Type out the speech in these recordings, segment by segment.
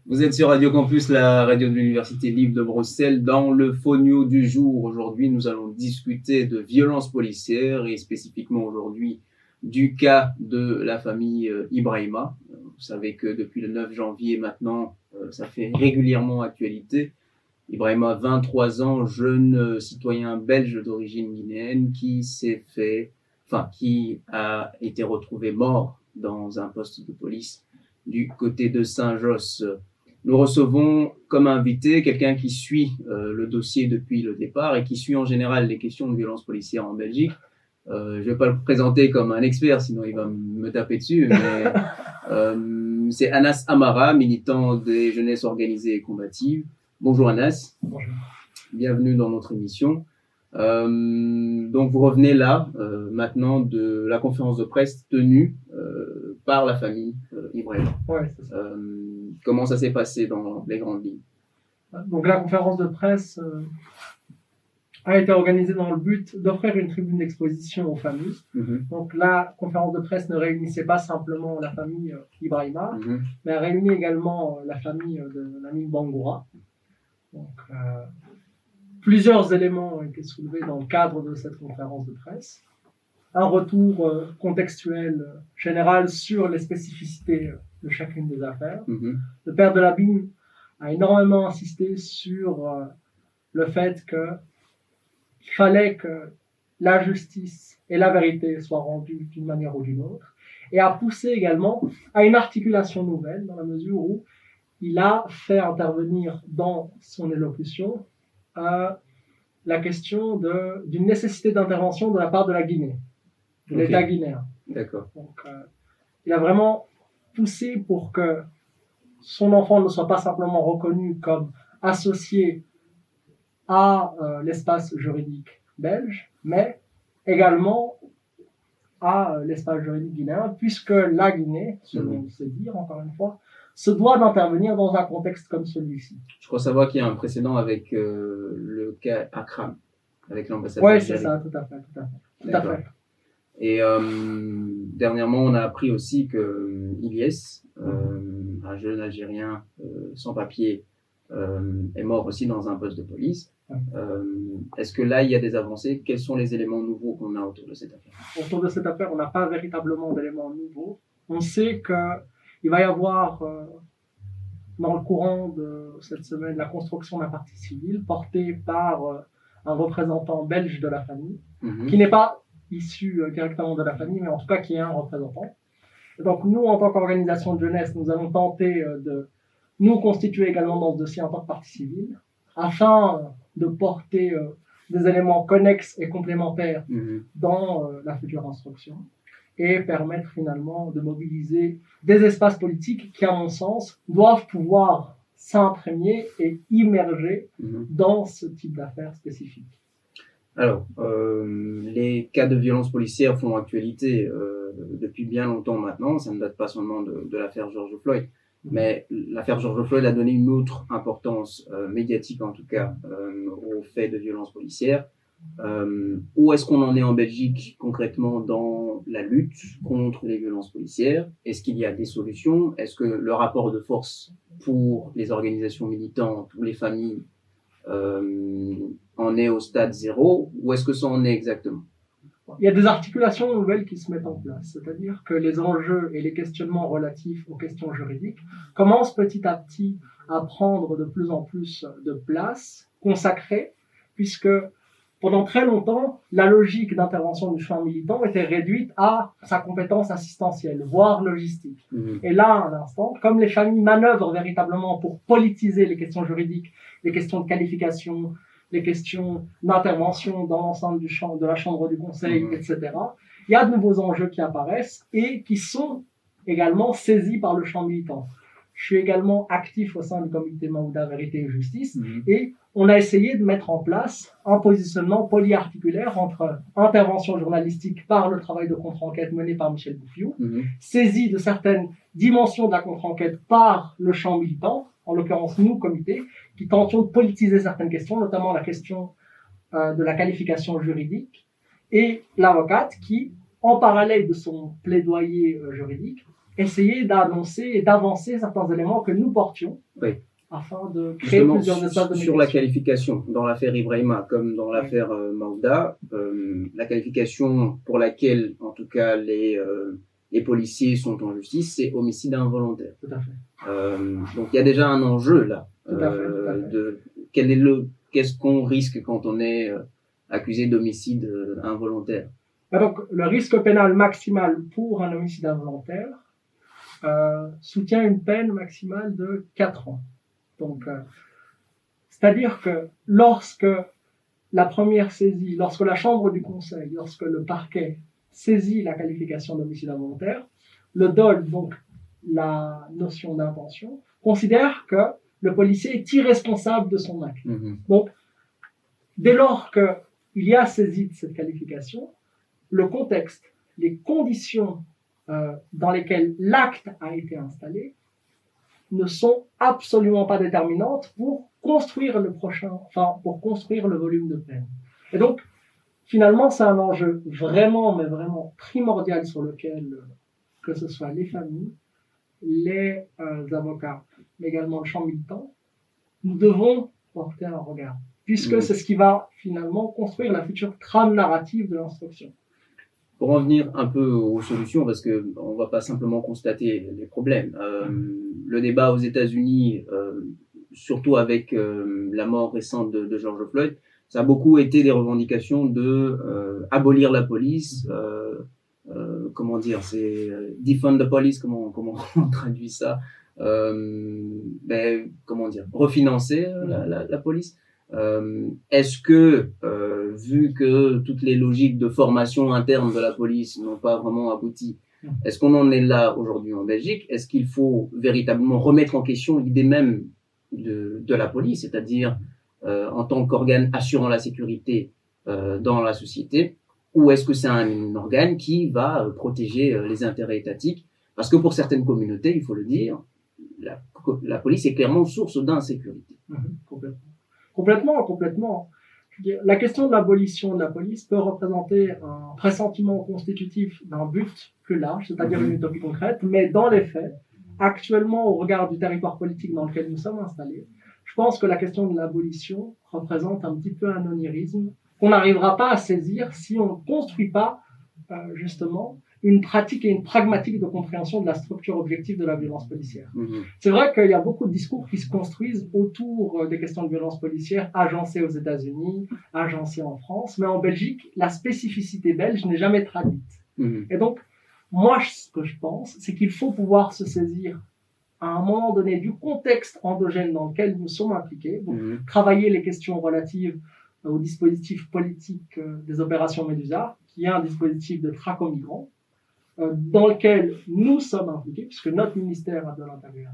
Vous êtes sur Radio Campus, la radio de l'Université libre de Bruxelles. Dans le Phonio du jour, aujourd'hui, nous allons discuter de violences policières et spécifiquement aujourd'hui du cas de la famille Ibrahima. Vous savez que depuis le 9 janvier maintenant, ça fait régulièrement actualité. Ibrahima, 23 ans, jeune citoyen belge d'origine guinéenne qui a été retrouvé mort dans un poste de police du côté de Saint-Josse. Nous recevons comme invité quelqu'un qui suit le dossier depuis le départ et qui suit en général les questions de violence policière en Belgique. Je ne vais pas le présenter comme un expert, sinon il va me taper dessus, mais c'est Anas Amara, militant des jeunesses organisées et combatives. Bonjour Anas. Bonjour. Bienvenue dans notre émission. Donc vous revenez là maintenant de la conférence de presse tenue par la famille Ibrahima. Ouais, c'est ça. Comment ça s'est passé dans les grandes lignes? Donc la conférence de presse a été organisée dans le but d'offrir une tribune d'exposition aux familles. Donc la conférence de presse ne réunissait pas simplement la famille Ibrahima, mais a réuni également la famille de l'ami Bangoura. Donc plusieurs éléments ont été soulevés dans le cadre de cette conférence de presse. Un retour contextuel général sur les spécificités de chacune des affaires. Le père de Labine a énormément insisté sur le fait qu'il fallait que la justice et la vérité soient rendues d'une manière ou d'une autre, et a poussé également à une articulation nouvelle dans la mesure où il a fait intervenir dans son élocution la question d'une nécessité d'intervention de la part de la Guinée, de l'État guinéen. D'accord. Donc, il a vraiment poussé pour que son enfant ne soit pas simplement reconnu comme associé à l'espace juridique belge, mais également à l'espace juridique guinéen, puisque la Guinée, selon ses dires, encore une fois, se doit d'intervenir dans un contexte comme celui-ci. Je crois savoir qu'il y a un précédent avec le cas Akram, avec l'ambassadeur. Oui, c'est ça, tout à fait. Et dernièrement, on a appris aussi que Ilyes, un jeune Algérien sans papier, est mort aussi dans un poste de police. Est-ce que là, il y a des avancées? Quels sont les éléments nouveaux qu'on a autour de cette affaire? Autour de cette affaire, on n'a pas véritablement d'éléments nouveaux. On sait qu'il va y avoir, dans le courant de cette semaine, la construction d'un parti civil porté par un représentant belge de la famille, qui n'est pas issu directement de la famille, mais en tout cas qui est un représentant. Et donc nous, en tant qu'organisation de jeunesse, nous allons tenter de nous constituer également dans ce dossier en tant que partie civile, afin de porter des éléments connexes et complémentaires dans la future instruction, et permettre finalement de mobiliser des espaces politiques qui, à mon sens, doivent pouvoir s'imprégner et immerger dans ce type d'affaires spécifiques. Alors, les cas de violence policière font actualité depuis bien longtemps maintenant. Ça ne date pas seulement de l'affaire George Floyd, mais l'affaire George Floyd a donné une autre importance médiatique, en tout cas, aux faits de violence policière. Où est-ce qu'on en est en Belgique concrètement dans la lutte contre les violences policières? Est-ce qu'il y a des solutions? Est-ce que le rapport de force pour les organisations militantes ou les familles en est au stade 0, ou est-ce que ça en est exactement? Il y a des articulations nouvelles qui se mettent en place, c'est-à-dire que les enjeux et les questionnements relatifs aux questions juridiques commencent petit à petit à prendre de plus en plus de place consacrée, puisque pendant très longtemps, la logique d'intervention du champ militant était réduite à sa compétence assistentielle, voire logistique. Et là, à l'instant, comme les familles manœuvrent véritablement pour politiser les questions juridiques, les questions de qualification, les questions d'intervention dans l'ensemble du champ, de la chambre du conseil, etc., il y a de nouveaux enjeux qui apparaissent et qui sont également saisis par le champ militant. Je suis également actif au sein du comité Maouda Vérité et Justice et on a essayé de mettre en place un positionnement polyarticulaire entre intervention journalistique par le travail de contre-enquête mené par Michel Bouffiou, saisie de certaines dimensions de la contre-enquête par le champ militant, en l'occurrence nous, comité, qui tentions de politiser certaines questions, notamment la question de la qualification juridique, et l'avocate qui, en parallèle de son plaidoyer juridique, essayait d'annoncer et d'avancer certains éléments que nous portions, oui, afin de créer justement, plusieurs espaces de sur la qualification, dans l'affaire Ibrahima, comme dans l'affaire Maouda, la qualification pour laquelle, en tout cas, les policiers sont en justice, c'est homicide involontaire. Tout à fait. Donc il y a déjà un enjeu là. Tout à fait. De qu'est-ce qu'on risque quand on est accusé d'homicide involontaire? Donc le risque pénal maximal pour un homicide involontaire soutient une peine maximale de 4 ans. Donc, c'est-à-dire que lorsque la première saisie, lorsque la chambre du conseil, lorsque le parquet saisit la qualification d'homicide involontaire, le DOL, donc la notion d'intention, considère que le policier est irresponsable de son acte. Mmh. Donc, dès lors qu'il y a saisie de cette qualification, le contexte, les conditions dans lesquelles l'acte a été installé ne sont absolument pas déterminantes pour construire pour construire le volume de peine. Et donc, finalement, c'est un enjeu vraiment, mais vraiment primordial sur lequel, que ce soit les familles, les avocats, mais également le champ militant, nous devons porter un regard, puisque c'est ce qui va finalement construire la future trame narrative de l'instruction. Pour en venir un peu aux solutions, parce que on va pas simplement constater les problèmes. Le débat aux États-Unis, surtout avec la mort récente de George Floyd, ça a beaucoup été des revendications de abolir la police. Comment dire, c'est defund the police, comment on traduit ça, comment dire, refinancer la police. Est-ce que, vu que toutes les logiques de formation interne de la police n'ont pas vraiment abouti, est-ce qu'on en est là aujourd'hui en Belgique? Est-ce qu'il faut véritablement remettre en question l'idée même de la police, c'est-à-dire en tant qu'organe assurant la sécurité dans la société, ou est-ce que c'est un organe qui va protéger les intérêts étatiques? Parce que pour certaines communautés, il faut le dire, la police est clairement source d'insécurité. Complètement. La question de l'abolition de la police peut représenter un pressentiment constitutif d'un but plus large, c'est-à-dire une utopie concrète, mais dans les faits, actuellement, au regard du territoire politique dans lequel nous sommes installés, je pense que la question de l'abolition représente un petit peu un onirisme qu'on n'arrivera pas à saisir si on ne construit pas, justement, une pratique et une pragmatique de compréhension de la structure objective de la violence policière. C'est vrai qu'il y a beaucoup de discours qui se construisent autour des questions de violence policière agencées aux États-Unis, agencées en France, mais en Belgique, la spécificité belge n'est jamais traduite. Et donc, moi, ce que je pense, c'est qu'il faut pouvoir se saisir à un moment donné du contexte endogène dans lequel nous sommes impliqués, donc travailler les questions relatives au dispositif politique des opérations Médusa, qui est un dispositif de traque aux migrants, dans lequel nous sommes impliqués, puisque notre ministère de l'Intérieur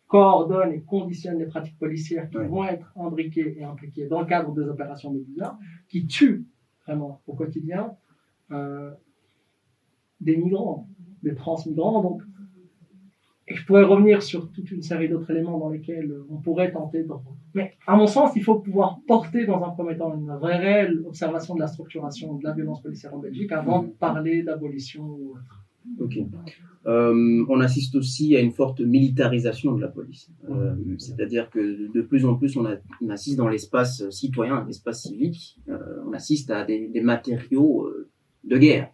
coordonne et conditionne les pratiques policières qui vont être imbriquées et impliquées dans le cadre des opérations Médusa, qui tuent vraiment au quotidien des migrants, des transmigrants. Donc, et je pourrais revenir sur toute une série d'autres éléments dans lesquels on pourrait tenter de... Mais à mon sens, il faut pouvoir porter dans un premier temps une vraie réelle observation de la structuration de la violence policière en Belgique avant de parler d'abolition ou autre. Ok. On assiste aussi à une forte militarisation de la police. C'est-à-dire que de plus en plus, on assiste dans l'espace citoyen, l'espace civique, on assiste à des matériaux de guerre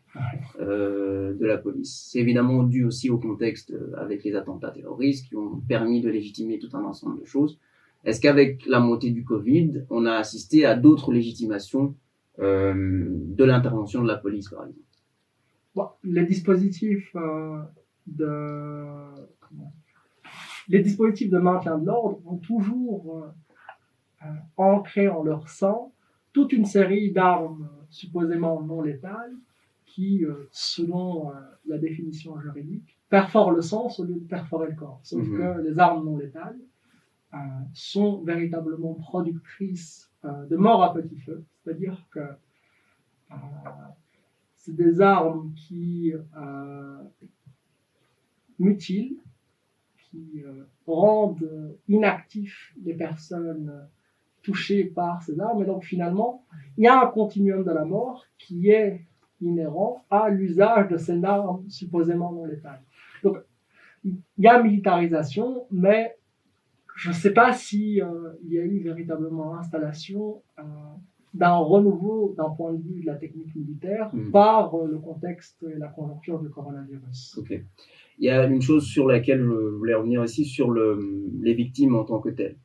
de la police. C'est évidemment dû aussi au contexte avec les attentats terroristes qui ont permis de légitimer tout un ensemble de choses. Est-ce qu'avec la montée du Covid, on a assisté à d'autres légitimations de l'intervention de la police, par exemple? Bon, les dispositifs de maintien de l'ordre ont toujours ancré en leur sang toute une série d'armes supposément non létales qui, selon la définition juridique, perforent le sens au lieu de perforer le corps. Sauf que les armes non létales sont véritablement productrices de mort à petit feu, c'est-à-dire que c'est des armes qui mutilent, qui rendent inactifs les personnes touchés par ces armes. Et donc finalement, il y a un continuum de la mort qui est inhérent à l'usage de ces armes supposément non létales. Donc il y a militarisation, mais je ne sais pas si il y a eu véritablement installation d'un renouveau d'un point de vue de la technique militaire par le contexte et la conjoncture du coronavirus. Ok. Il y a une chose sur laquelle je voulais revenir ici, sur les victimes en tant que telles.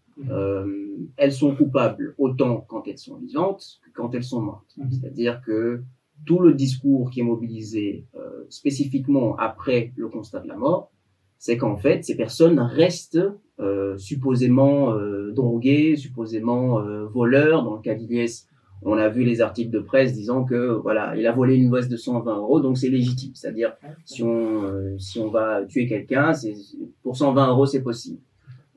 Elles sont coupables autant quand elles sont vivantes que quand elles sont mortes. C'est-à-dire que tout le discours qui est mobilisé spécifiquement après le constat de la mort, c'est qu'en fait, ces personnes restent supposément droguées, supposément voleurs. Dans le cas d'Iliès, on a vu les articles de presse disant que voilà, il a volé une veste de 120 €, donc c'est légitime. C'est-à-dire, si on va tuer quelqu'un, pour 120 €, c'est possible.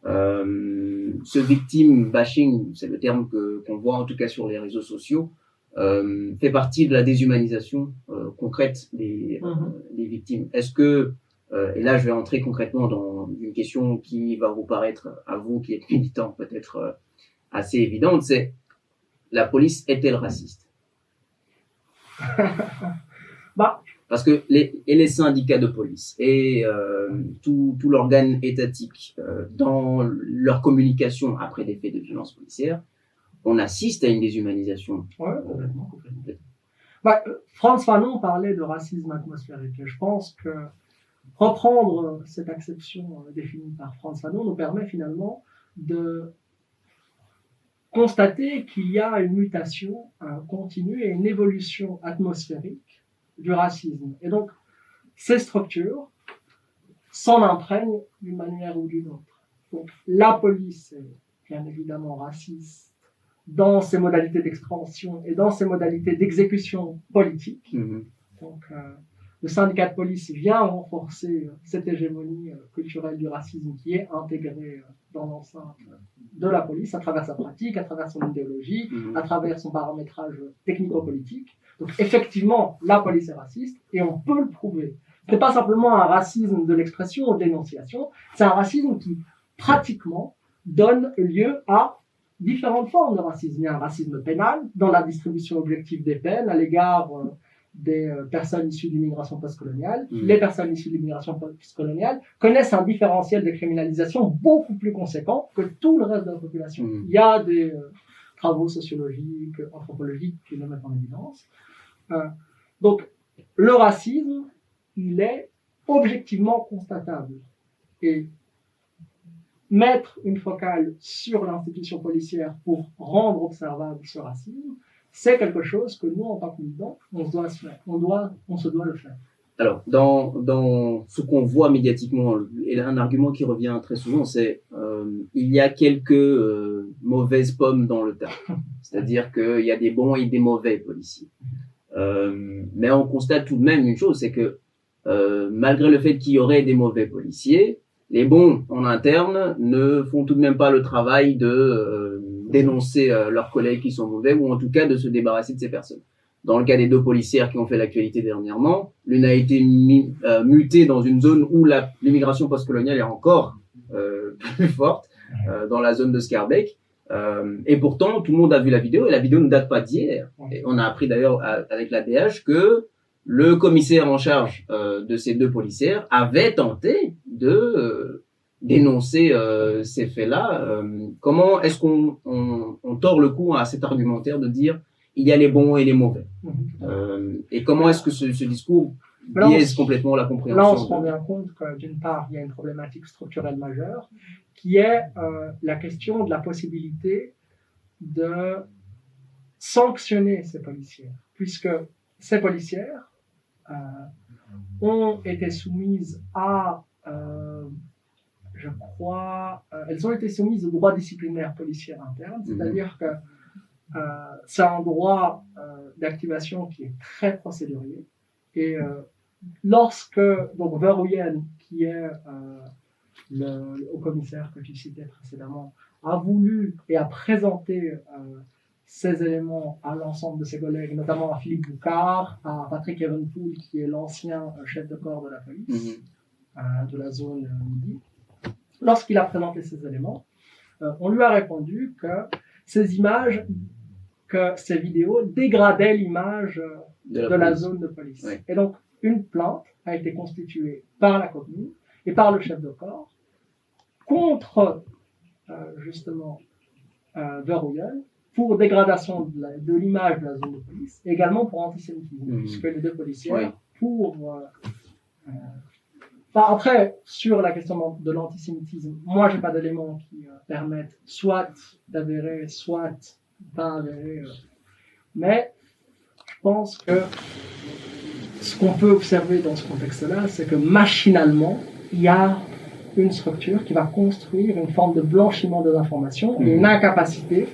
Ce victim bashing, c'est le terme qu'on voit en tout cas sur les réseaux sociaux, fait partie de la déshumanisation concrète des victimes. Est-ce que, et là je vais entrer concrètement dans une question qui va vous paraître, à vous qui êtes militant, peut-être assez évidente, c'est: la police est-elle raciste? Parce que les syndicats de police et tout l'organe étatique dans leur communication après des faits de violence policière, on assiste à une déshumanisation. Oui, complètement. Frantz Fanon parlait de racisme atmosphérique. Et je pense que reprendre cette acception définie par Frantz Fanon nous permet finalement de constater qu'il y a une mutation continue et une évolution atmosphérique du racisme. Et donc, ces structures s'en imprègnent d'une manière ou d'une autre. Donc, la police est bien évidemment raciste dans ses modalités d'expansion et dans ses modalités d'exécution politique. Donc, le syndicat de police vient renforcer cette hégémonie culturelle du racisme qui est intégrée dans l'enceinte de la police à travers sa pratique, à travers son idéologie, à travers son paramétrage technico-politique. Donc effectivement, la police est raciste et on peut le prouver. Ce n'est pas simplement un racisme de l'expression ou de l'énonciation, c'est un racisme qui pratiquement donne lieu à différentes formes de racisme. Il y a un racisme pénal dans la distribution objective des peines à l'égard des personnes issues de l'immigration postcoloniale. Les personnes issues de l'immigration postcoloniale connaissent un différentiel de criminalisation beaucoup plus conséquent que tout le reste de la population. Il y a des travaux sociologiques, anthropologiques qui le mettent en évidence. Donc, le racisme, il est objectivement constatable. Et mettre une focale sur l'institution policière pour rendre observable ce racisme, c'est quelque chose que nous, en tant que militants, on se doit le faire. Alors, dans ce qu'on voit médiatiquement, et un argument qui revient très souvent, c'est il y a quelques mauvaises pommes dans le tas. C'est-à-dire qu'il y a des bons et des mauvais policiers. Mais on constate tout de même une chose, c'est que malgré le fait qu'il y aurait des mauvais policiers, les bons en interne ne font tout de même pas le travail de dénoncer leurs collègues qui sont mauvais, ou en tout cas de se débarrasser de ces personnes. Dans le cas des 2 policières qui ont fait l'actualité dernièrement, l'une a été mutée dans une zone où l'immigration postcoloniale est encore plus forte, dans la zone de Schaerbeek. Et pourtant, tout le monde a vu la vidéo, et la vidéo ne date pas d'hier. Et on a appris d'ailleurs avec l'ADH que le commissaire en charge de ces 2 policières avait tenté de dénoncer ces faits-là. Comment est-ce qu'on tord le cou à cet argumentaire de dire il y a les bons et les mauvais, et comment est-ce que ce discours biaise complètement la compréhension? Là, on se rend bien compte que d'une part, il y a une problématique structurelle majeure qui est la question de la possibilité de sanctionner ces policières, puisque ces policières ont été soumises à, je crois, elles ont été soumises au droit disciplinaire policier interne, c'est-à-dire que c'est un droit d'activation qui est très procédurier. Et lorsque donc Verhoeven, qui est le haut-commissaire que tu citais précédemment, a voulu et a présenté ces éléments à l'ensemble de ses collègues, notamment à Philippe Boucard, à Patrick Evenpool, qui est l'ancien chef de corps de la police de la zone Midi. Lorsqu'il a présenté ces éléments, on lui a répondu que ces images, que ces vidéos dégradaient l'image de la zone de police. Oui. Et donc, une plainte a été constituée par la commune et par le chef de corps contre, justement, Verrouilleul pour dégradation de l'image de la zone de police, et également pour antisémitisme, puisque les deux policiers, après, sur la question de l'antisémitisme, moi, j'ai pas d'éléments qui permettent soit d'avérer, soit pas avérer. Mais je pense que ce qu'on peut observer dans ce contexte-là, c'est que machinalement, il y a une structure qui va construire une forme de blanchiment des informations et une incapacité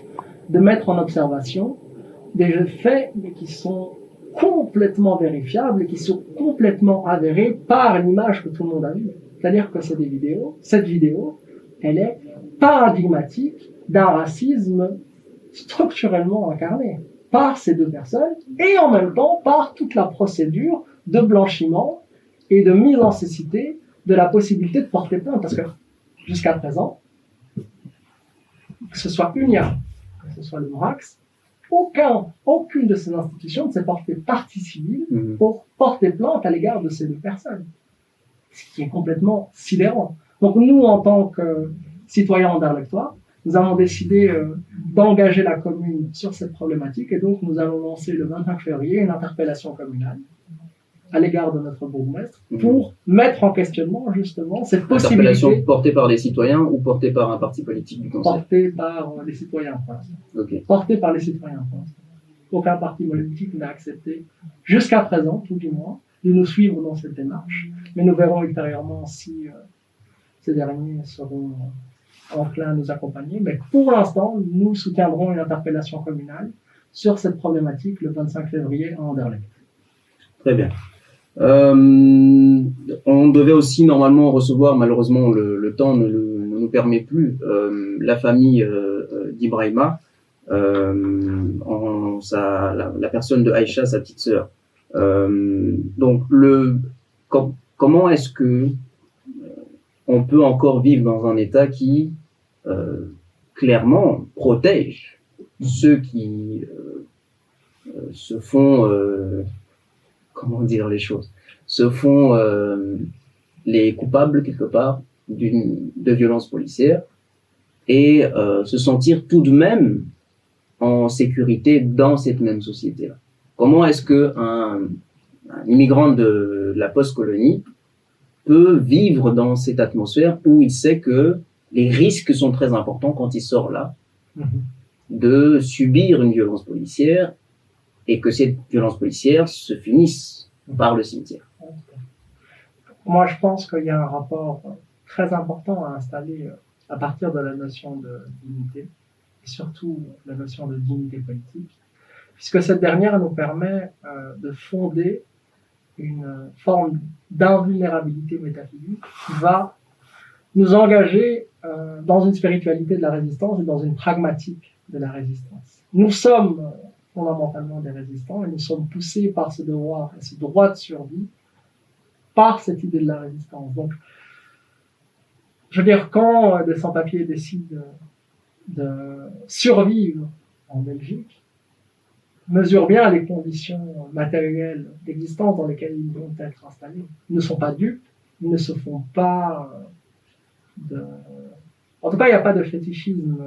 de mettre en observation des faits qui sont complètement vérifiables et qui sont complètement avérés par l'image que tout le monde a vue. C'est-à-dire que c'est des vidéos. Cette vidéo, elle est paradigmatique d'un racisme structurellement incarné par ces deux personnes et en même temps par toute la procédure de blanchiment et de mise en cécité de la possibilité de porter plainte. Parce que jusqu'à présent, que ce soit UNIA, que ce soit le MORAX, aucune de ces institutions ne s'est portée partie civile pour porter plainte à l'égard de ces deux personnes. Ce qui est complètement sidérant. Donc nous, en tant que citoyens anderlechtois, nous avons décidé d'engager la commune sur cette problématique et donc nous allons lancer le 25 février une interpellation communale à l'égard de notre bourgmestre pour mettre en questionnement justement cette possibilité. Interpellation portée par les citoyens ou portée par un parti politique du Conseil? Portée par les citoyens, pour l'instant. Okay. Portée par les citoyens, pour l'instant. Aucun parti politique n'a accepté, jusqu'à présent, tout du moins, de nous suivre dans cette démarche. Mais nous verrons ultérieurement si ces derniers seront enclins à nous accompagner. Mais pour l'instant, nous soutiendrons une interpellation communale sur cette problématique le 25 février à Anderlecht. Très bien. On devait aussi normalement recevoir, malheureusement le temps ne nous permet plus, la famille d'Ibrahima, la personne de Aïcha, sa petite sœur. Donc comment est-ce que on peut encore vivre dans un État qui clairement protège ceux qui se font comment dire les choses, se font les coupables quelque part de violences policières et se sentir tout de même en sécurité dans cette même société-là. Comment est-ce que un immigrant de la post-colonie peut vivre dans cette atmosphère où il sait que les risques sont très importants quand il sort là, de subir une violence policière et que cette violence policière se finisse par le cimetière? Moi, je pense qu'il y a un rapport très important à installer à partir de la notion de dignité, et surtout la notion de dignité politique, puisque cette dernière nous permet de fonder une forme d'invulnérabilité métaphysique qui va nous engager dans une spiritualité de la résistance et dans une pragmatique de la résistance. Nous sommes fondamentalement des résistants et nous sommes poussés par ce devoir et ce droit de survie par cette idée de la résistance. Donc, je veux dire, quand des sans-papiers décident de survivre en Belgique, mesurent bien les conditions matérielles d'existence dans lesquelles ils vont être installés. Ils ne sont pas dupes, ils ne se font pas En tout cas, il n'y a pas de fétichisme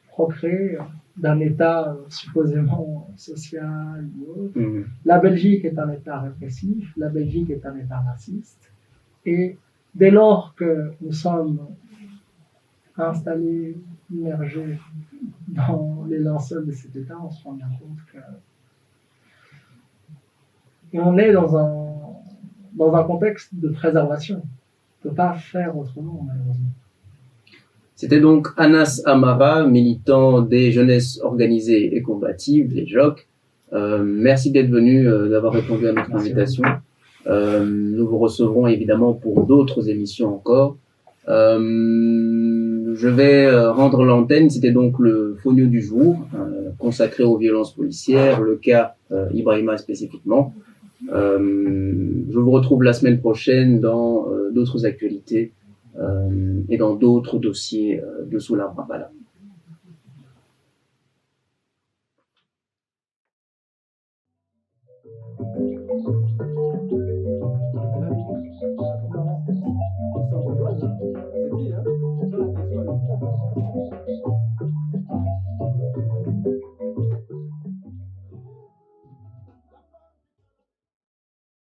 procréé d'un État supposément social ou autre. La Belgique est un État répressif, la Belgique est un État raciste, et dès lors que nous sommes installés, immergés dans les linceuls de cet État, on se rend bien compte que et on est dans un contexte de préservation. On ne peut pas faire autrement, malheureusement. C'était donc Anas Amara, militant des jeunesses organisées et combatives, les JOC. Merci d'être venu, d'avoir répondu à notre invitation. Nous vous recevrons évidemment pour d'autres émissions encore. Je vais rendre l'antenne. C'était donc le Phonio du jour, consacré aux violences policières, le cas Ibrahima spécifiquement. Je vous retrouve la semaine prochaine dans d'autres actualités et dans d'autres dossiers de Sous l'arbre à Bala.